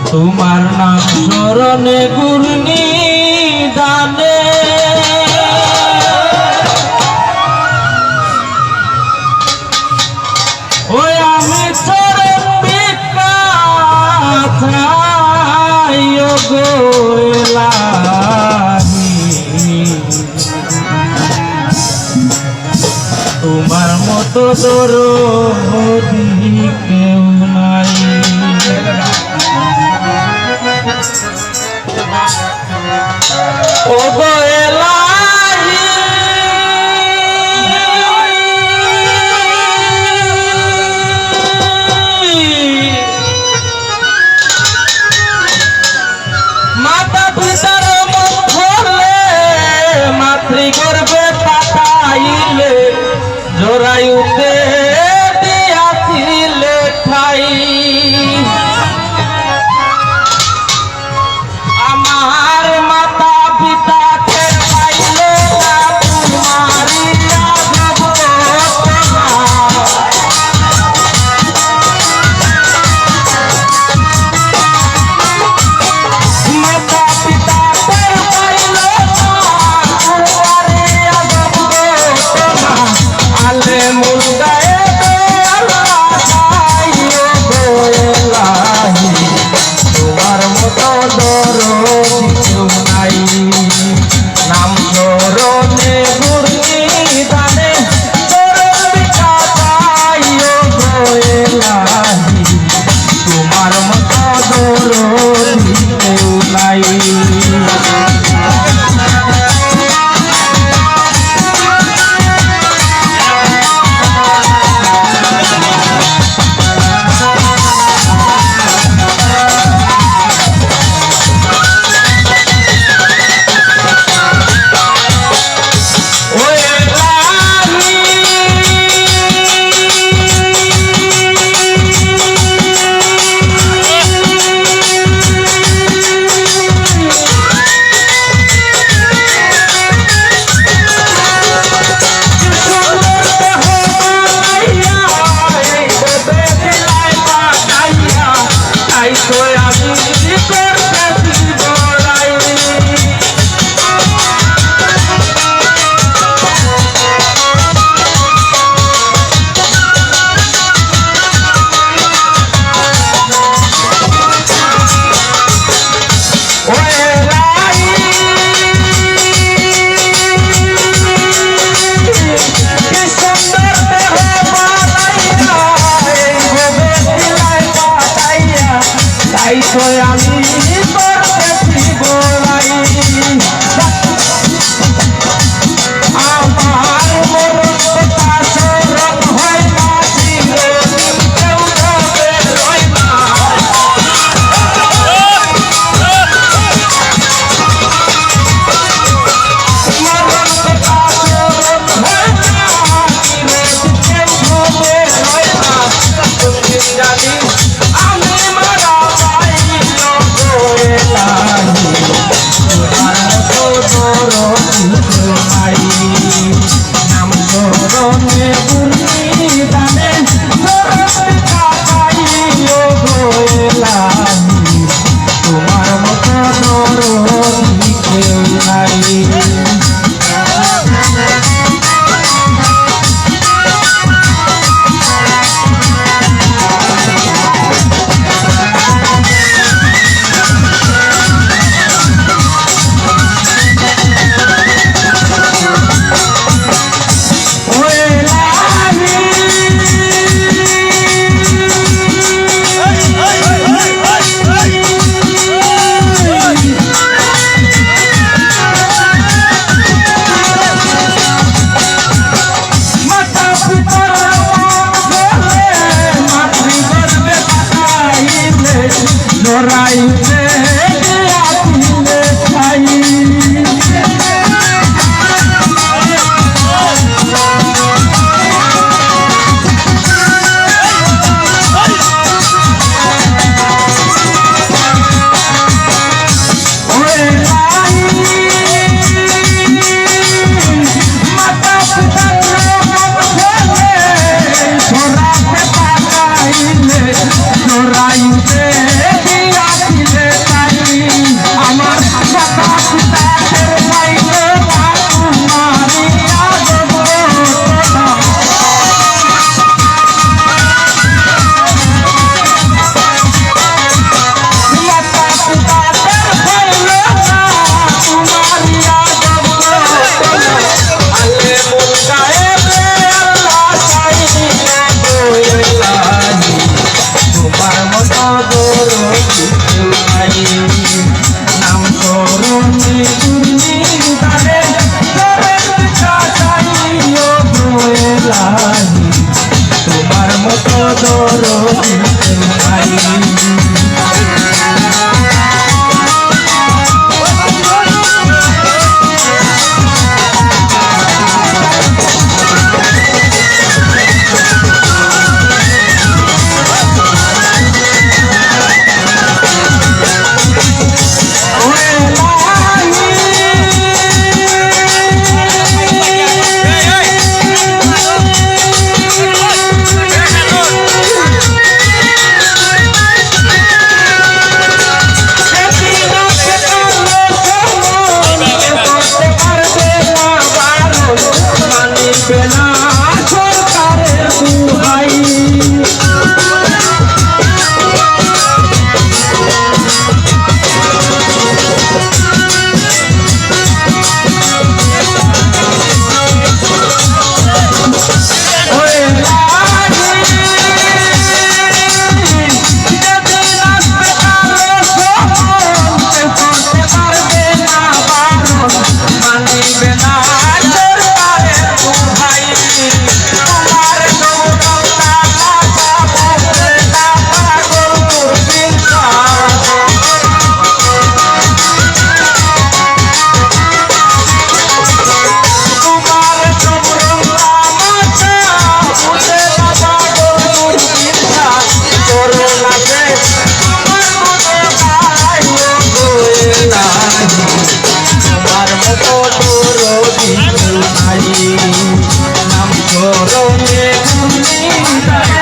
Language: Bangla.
তোমার নাম স্মরণে গুরনি দানে ওই আমি চরণ বিকাই গো এলাহি তোমার মতো দরদি কেউ নাই ও গো এলাহি মাতা পিতার মন ধরলে মাতৃগর্ভে পাঠাইলে জরায়ুতে দিয়াছিলে ঠাই আমার মাতা পিতাকে পাইলে না তোমারি আদব মাতা পিতাকে পাইলে না তোমারি আদব আলে মুলগায়ে তোমার মতো দরদি কেউ নাই নাম স্মরণে গুরনি দানে চরণ বিকাইও গো এলাহি তোমার মতো দরদি কেউ নাই আমি করতেছি গোলাই আমার মরণ কথা স্মরণ হয় না দিলে কেউ হবে রয় না মরণ কথা স্মরণ হয় না দিলে কেউ হবে রয় না তুমি জানি আমি মারা নাম স্মরণে গুরনি দানে তোমার মতো দরদি কেউ নাই জরাইতে দিয়াছিলে ঠাই মাতা পিতা জরাইতে রঙে তুমি